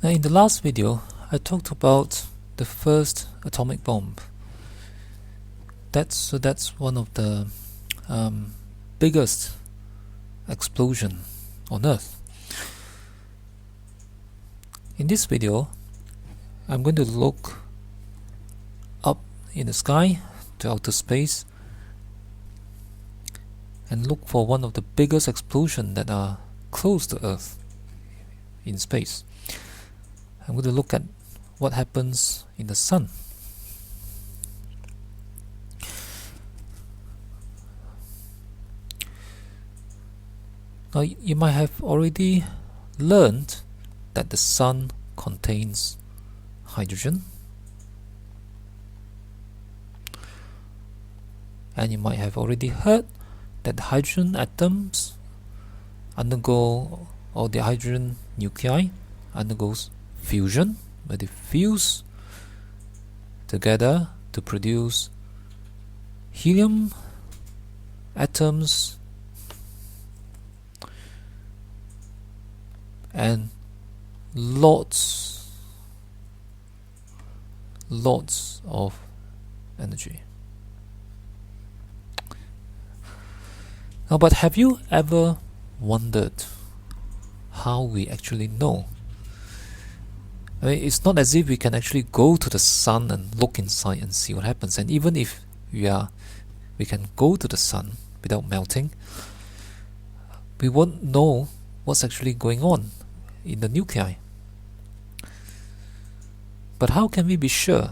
Now, in the last video, I talked about the first atomic bomb. That's one of the biggest explosion on Earth. In this video, I'm going to look up in the sky to outer space and look for one of the biggest explosions that are close to Earth in space. I'm going to look at what happens in the Sun. Now, you might have already learned that the Sun contains hydrogen, and you might have already heard that the hydrogen atoms undergo, or the hydrogen nuclei undergoes fusion, where they fuse together to produce helium atoms and lots of energy. Now, but have you ever wondered how we actually know? I mean, it's not as if we can actually go to the Sun and look inside and see what happens. And even if we can go to the Sun without melting, we won't know what's actually going on in the nuclei. But how can we be sure?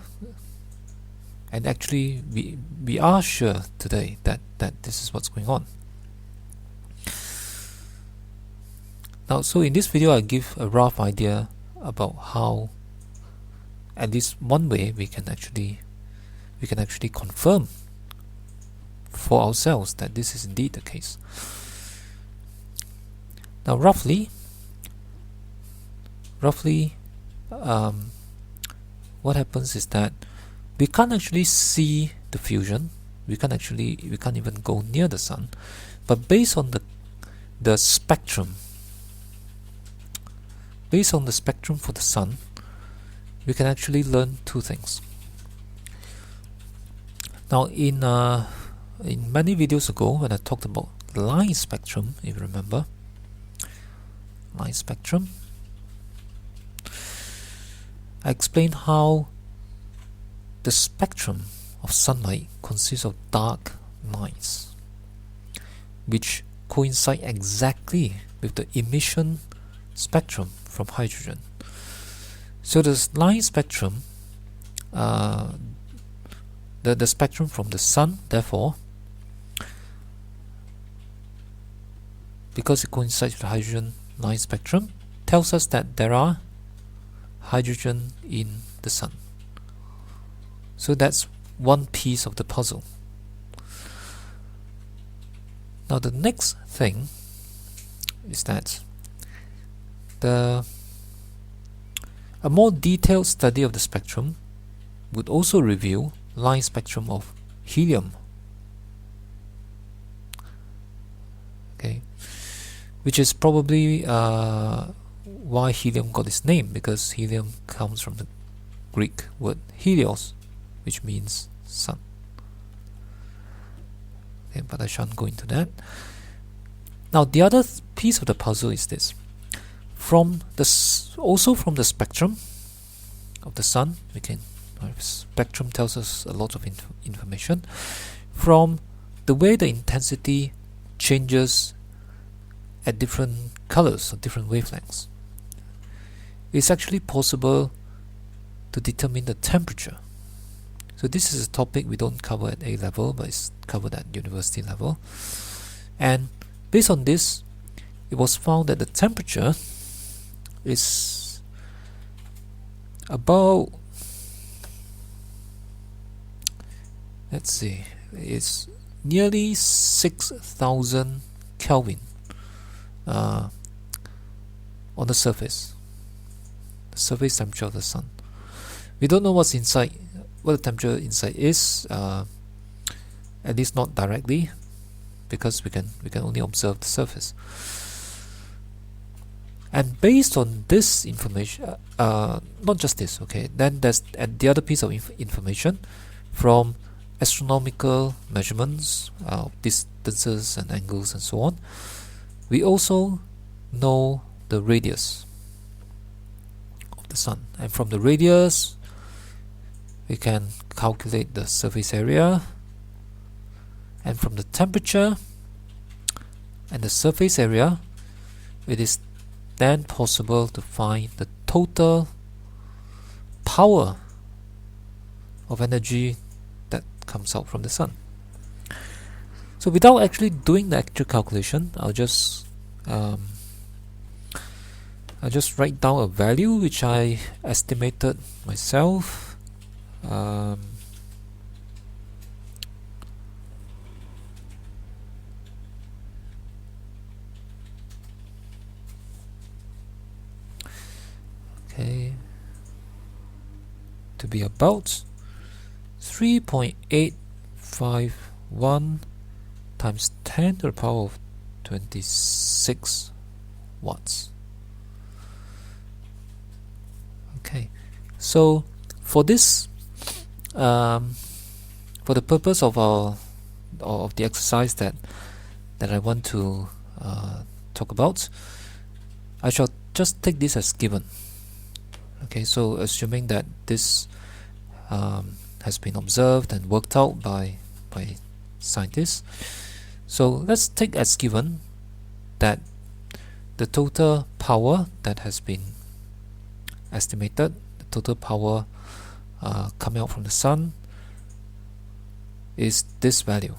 And actually, we are sure today that this is what's going on. Now, so in this video, I'll give a rough idea about how, at least one way, we can actually confirm for ourselves that this is indeed the case. Now, roughly, what happens is that we can't actually see the fusion. We can't even go near the Sun, but based on the spectrum. Based on the spectrum for the Sun, we can actually learn two things. Now, in many videos ago, when I talked about line spectrum, if you remember, line spectrum, I explained how the spectrum of sunlight consists of dark lines, which coincide exactly with the emission spectrum from hydrogen. So the line spectrum, the spectrum from the Sun, therefore, because it coincides with the hydrogen line spectrum, tells us that there are hydrogen in the Sun. So that's one piece of the puzzle. Now, the next thing is that a more detailed study of the spectrum would also reveal line spectrum of helium, okay, which is probably why helium got its name, because helium comes from the Greek word helios, which means sun. Okay, but I shan't go into that. Now, the other piece of the puzzle is this. Also from the spectrum of the Sun, spectrum tells us a lot of information. From the way the intensity changes at different colors or different wavelengths, it's actually possible to determine the temperature. So this is a topic we don't cover at A level, but it's covered at university level. And based on this, it was found that the temperature is about, let's see, it's nearly 6,000 Kelvin on the surface temperature of the Sun. We don't know what's inside, what the temperature inside is, at least not directly, because we can only observe the surface. And based on this information, not just this, okay, then there's the other piece of information from astronomical measurements, distances and angles and so on. We also know the radius of the sun, and from the radius we can calculate the surface area, and from the temperature and the surface area it is then possible to find the total power of energy that comes out from the sun. So without actually doing the actual calculation, I'll just write down a value which I estimated myself. Okay, to be about 3.851 times 10 to the power of 26 watts. Okay, so for this, for the purpose of the exercise that I want to talk about, I shall just take this as given. Okay, so assuming that this has been observed and worked out by scientists, so let's take as given that the total power that has been estimated, the total power coming out from the sun, is this value.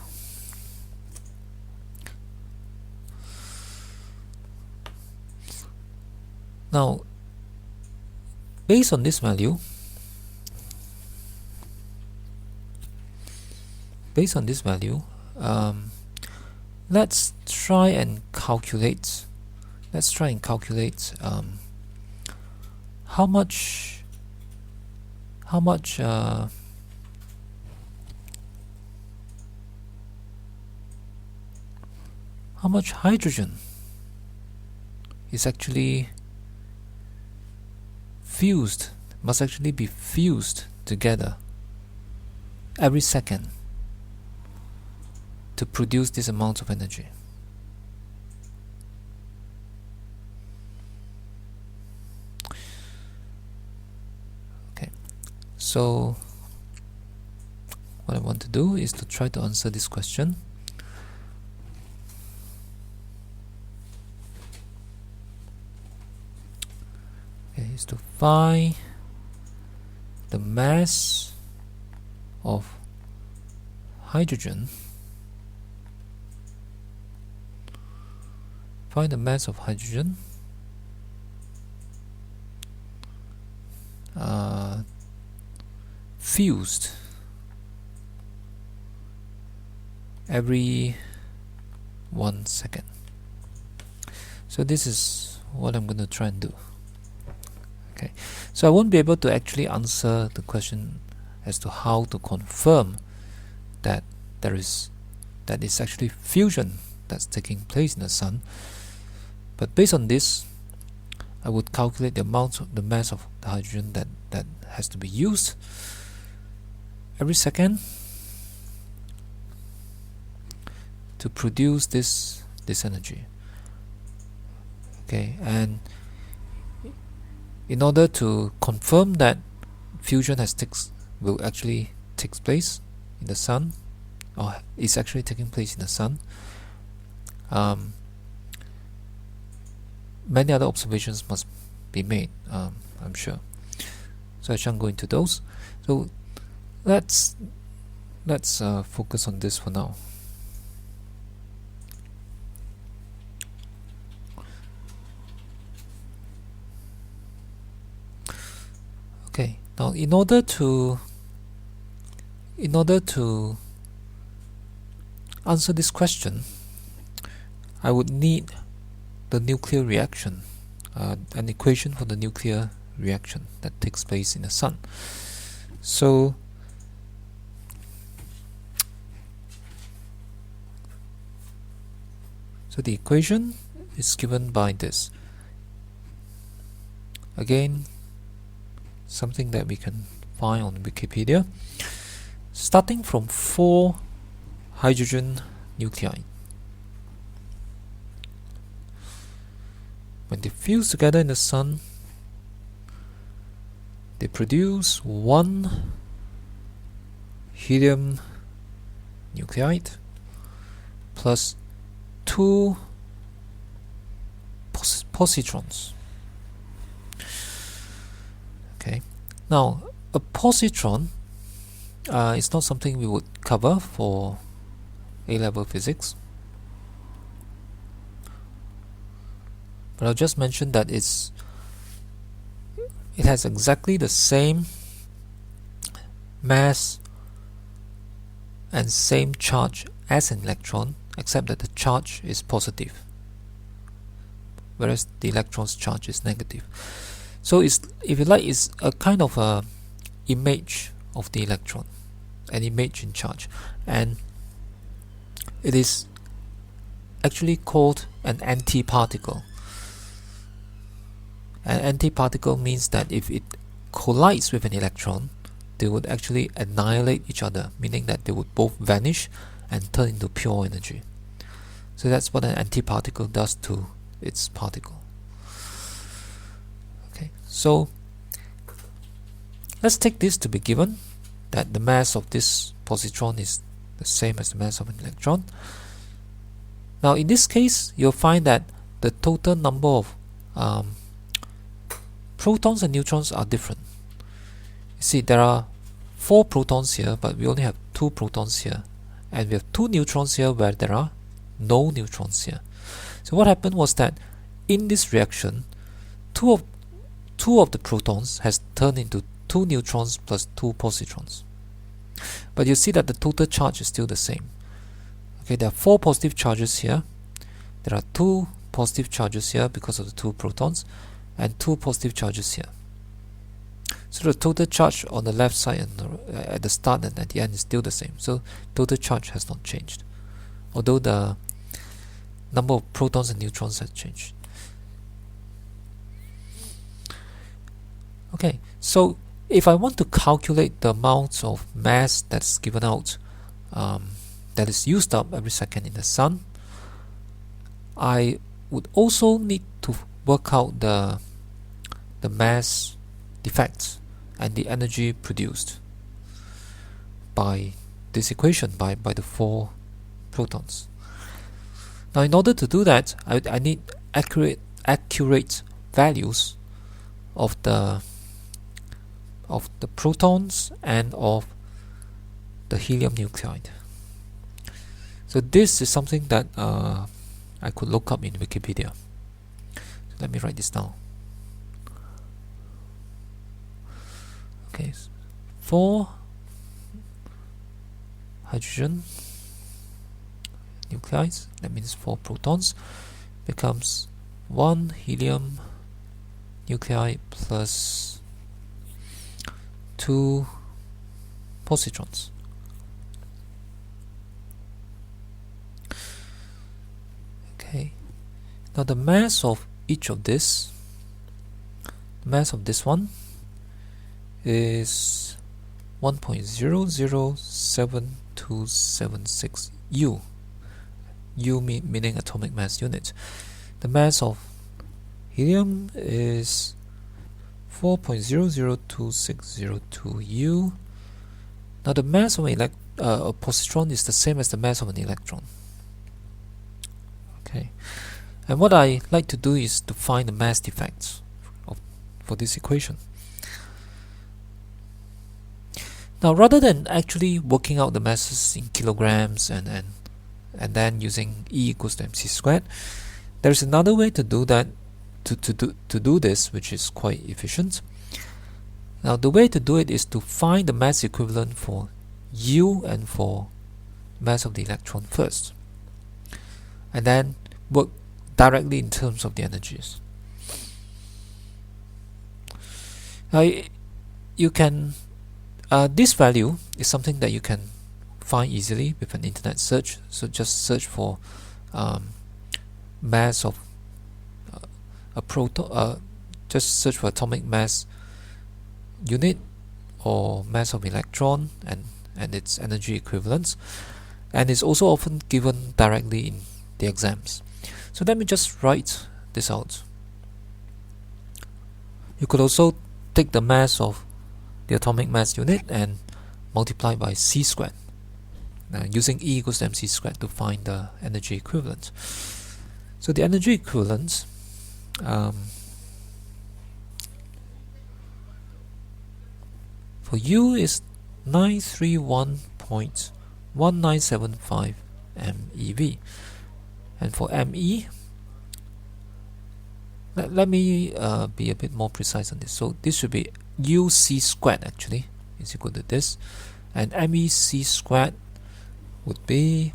Now, based on this value, let's try and calculate. How much hydrogen is actually must actually be fused together every second to produce this amount of energy. Okay, so what I want to do is to try to answer this question. Is to find the mass of hydrogen. Fused every 1 second. So this is what I'm going to try and do. Okay, so I won't be able to actually answer the question as to how to confirm that it's actually fusion that's taking place in the sun. But based on this, I would calculate the mass of the hydrogen that has to be used every second to produce this energy. Okay, and in order to confirm that fusion will actually takes place in the sun, or is actually taking place in the sun, many other observations must be made, I'm sure. So I shan't go into those. So let's focus on this for now. Okay, now in order to answer this question, I would need the nuclear reaction, an equation for the nuclear reaction that takes place in the sun. So the equation is given by this. Again, something that we can find on Wikipedia. Starting from 4 hydrogen nuclei. When they fuse together in the Sun, they produce 1 helium nuclide plus 2 positrons. Okay, now a positron is not something we would cover for A-level physics, but I'll just mention that it has exactly the same mass and same charge as an electron, except that the charge is positive, whereas the electron's charge is negative. So it's, if you like, it's a kind of a image of the electron, an image in charge, and it is actually called an antiparticle. An antiparticle means that if it collides with an electron, they would actually annihilate each other, meaning that they would both vanish and turn into pure energy. So that's what an antiparticle does to its particle. Okay, so let's take this to be given, that the mass of this positron is the same as the mass of an electron. Now in this case, you'll find that the total number of protons and neutrons are different. You see, there are 4 protons here, but we only have 2 protons here, and we have 2 neutrons here where there are no neutrons here. So what happened was that in this reaction, two of the protons has turned into 2 neutrons plus 2 positrons. But you see that the total charge is still the same. Okay, there are 4 positive charges here. There are 2 positive charges here because of the 2 protons, and 2 positive charges here. So the total charge on the left side and at the start and at the end is still the same. So total charge has not changed, although the number of protons and neutrons has changed. Okay, so if I want to calculate the amount of mass that's given out, that is used up every second in the Sun, I would also need to work out the mass defects and the energy produced by this equation, by the 4 protons. Now in order to do that, I need accurate values of the protons and of the helium nuclide. So this is something that I could look up in Wikipedia. So let me write this down. Okay, 4 hydrogen nuclides, that means 4 protons, becomes 1 helium nuclide plus 2 positrons. Okay, now the mass of each of this, the mass of this one is 1.007276 U. U meaning atomic mass unit. The mass of helium is 4.002602 U. Now the mass of a positron is the same as the mass of an electron. Okay, and what I like to do is to find the mass defects for this equation. Now rather than actually working out the masses in kilograms and then using E equals to mc squared, there is another way to do that, to do this, which is quite efficient. Now the way to do it is to find the mass equivalent for U and for mass of the electron first, and then work directly in terms of the energies. Now you can this value is something that you can find easily with an internet search. So just search for mass of a proton. just search for atomic mass unit or mass of electron and its energy equivalence, and it's also often given directly in the exams. So let me just write this out. You could also take the mass of the atomic mass unit and multiply by c squared, using E equals to mc squared to find the energy equivalent. So the energy equivalent for U is 931.1975 MeV, and for Me, let me be a bit more precise on this. So this should be UC squared actually is equal to this, and MEC squared would be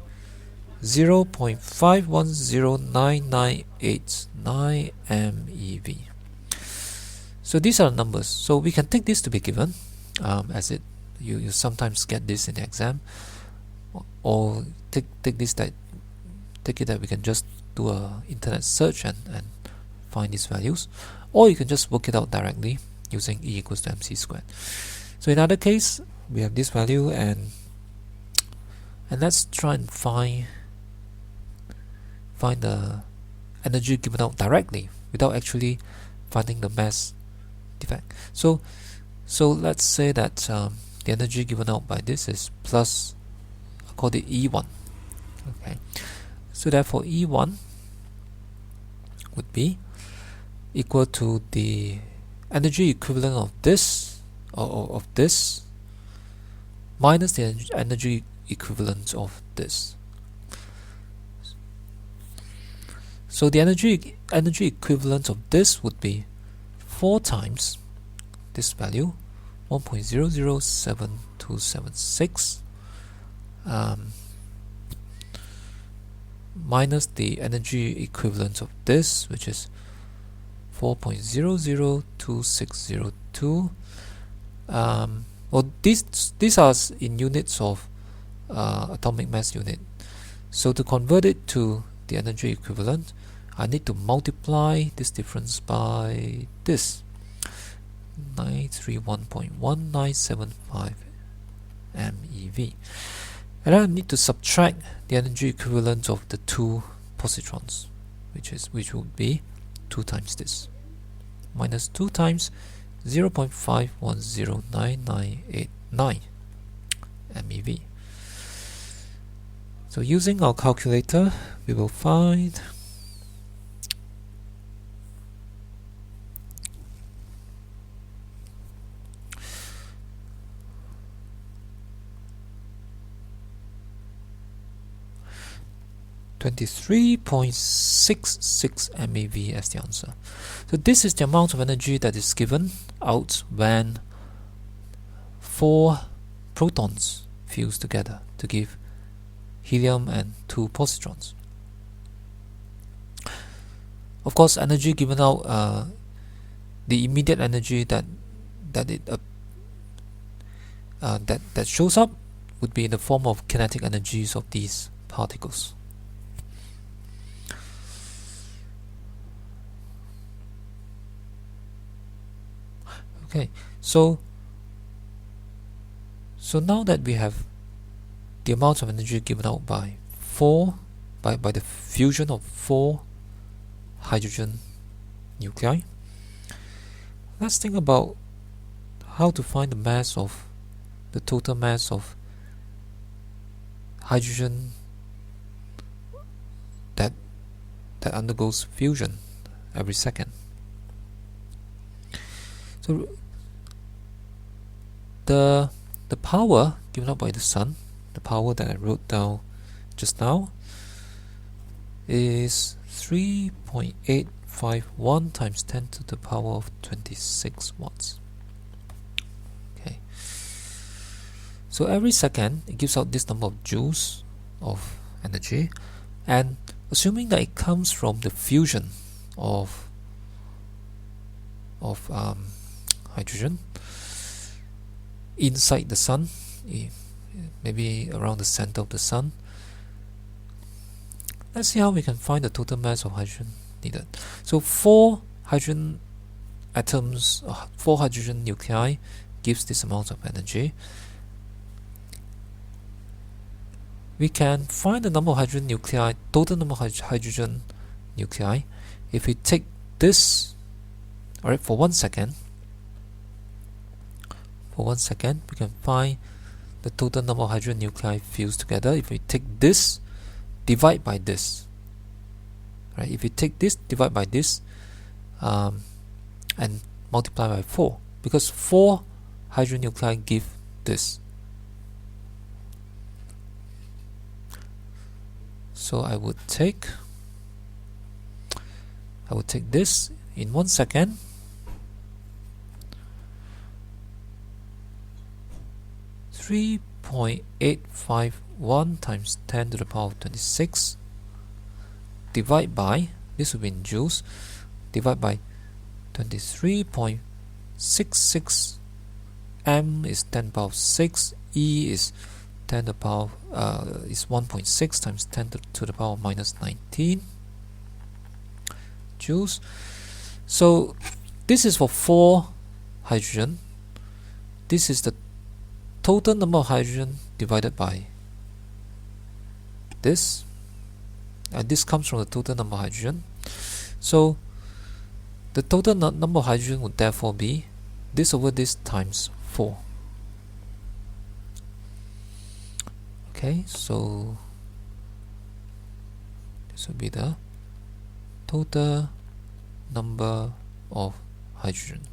0.510998 MeV. So these are numbers. So we can take this to be given, as you sometimes get this in the exam, or take it that we can just do a internet search and find these values, or you can just work it out directly using E equals to mc squared. So in other case, we have this value, and let's try and find the energy given out directly without actually finding the mass defect. So let's say that the energy given out by this is plus, I'll call it E1. Okay, so therefore E1 would be equal to the energy equivalent of this, or of this, minus the energy equivalent of this. So the energy equivalent of this would be 4 times this value, 1.007276, minus the energy equivalent of this, which is 4.002602. Well, these are in units of atomic mass unit. So to convert it to the energy equivalent, I need to multiply this difference by this 931.1975 MeV, and I need to subtract the energy equivalent of the 2 positrons, which would be 2 times this, minus 2 times 0.510998 MeV. So using our calculator, we will find (23.66 MeV as the answer. So this is the amount of energy that is given out when 4 protons fuse together to give helium and 2 positrons. Of course, energy given out, the immediate energy that shows up would be in the form of kinetic energies of these particles. Okay, so now that we have the amount of energy given out by the fusion of 4 hydrogen nuclei, let's think about how to find the total mass of hydrogen that undergoes fusion every second. So the power given out by the sun, the power that I wrote down just now, is 3.851 times 10 to the power of 26 watts. Okay. So every second it gives out this number of joules of energy, and assuming that it comes from the fusion of hydrogen inside the sun, maybe around the center of the sun. Let's see how we can find the total mass of hydrogen needed. So 4 hydrogen atoms, 4 hydrogen nuclei gives this amount of energy. We can find the number of hydrogen nuclei, total number of hydrogen nuclei, if we take this, alright, for 1 second. For 1 second, we can find the total number of hydrogen nuclei fused together. If we take this, divide by this. Right? If we take this, divide by this, and multiply by 4, because 4 hydrogen nuclei give this. So I would take this in 1 second. Three 0.851 times 10 to the power of 26 divide by, this will be in joules, divide by 23.66. M is 10 to the power of 6, E is 10 to the power is 1.6 times 10 to the power of minus 19 joules. So this is for 4 hydrogen. This is the total number of hydrogen divided by this, and this comes from the total number of hydrogen. So the total number of hydrogen would therefore be this over this times 4. Okay, so this will be the total number of hydrogen.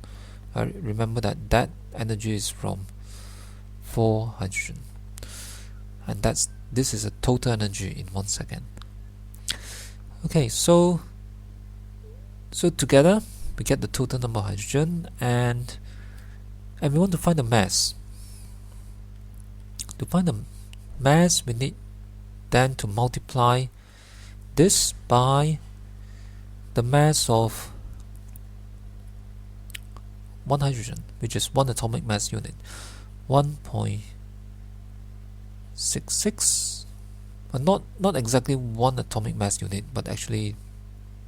Remember that energy is from 4 hydrogen, and this is a total energy in 1 second. Okay, so together we get the total number of hydrogen, and we want to find the mass. To find the mass, we need then to multiply this by the mass of 1 hydrogen, which is 1 atomic mass unit. 1.66, but not exactly 1 atomic mass unit, but actually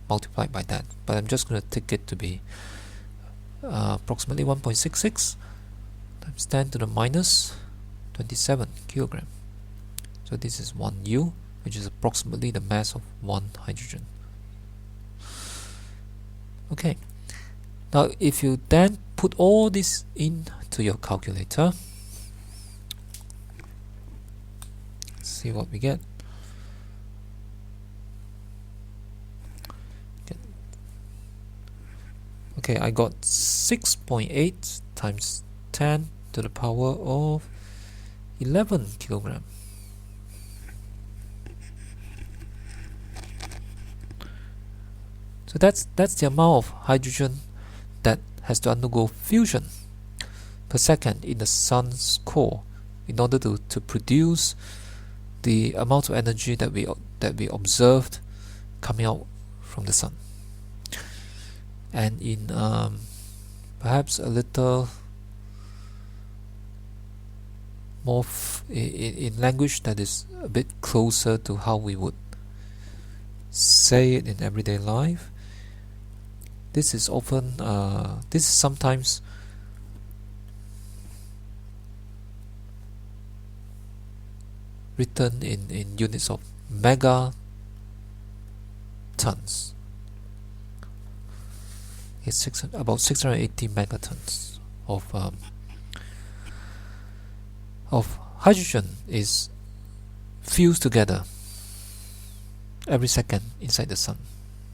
multiplied by that. But I'm just going to take it to be approximately 1.66 times 10 to the minus 27 kilogram. So this is 1 U, which is approximately the mass of 1 hydrogen. Okay, now if you then put all this into your calculator, see what we get. Okay, I got 6.8 times 10 to the power of 11 kilogram. So that's the amount of hydrogen that has to undergo fusion per second in the sun's core in order to produce the amount of energy that we observed coming out from the sun. And in perhaps a little more in language that is a bit closer to how we would say it in everyday life, this is often this is sometimes written in units of megatons. It's about 680 megatons of hydrogen is fused together every second inside the sun.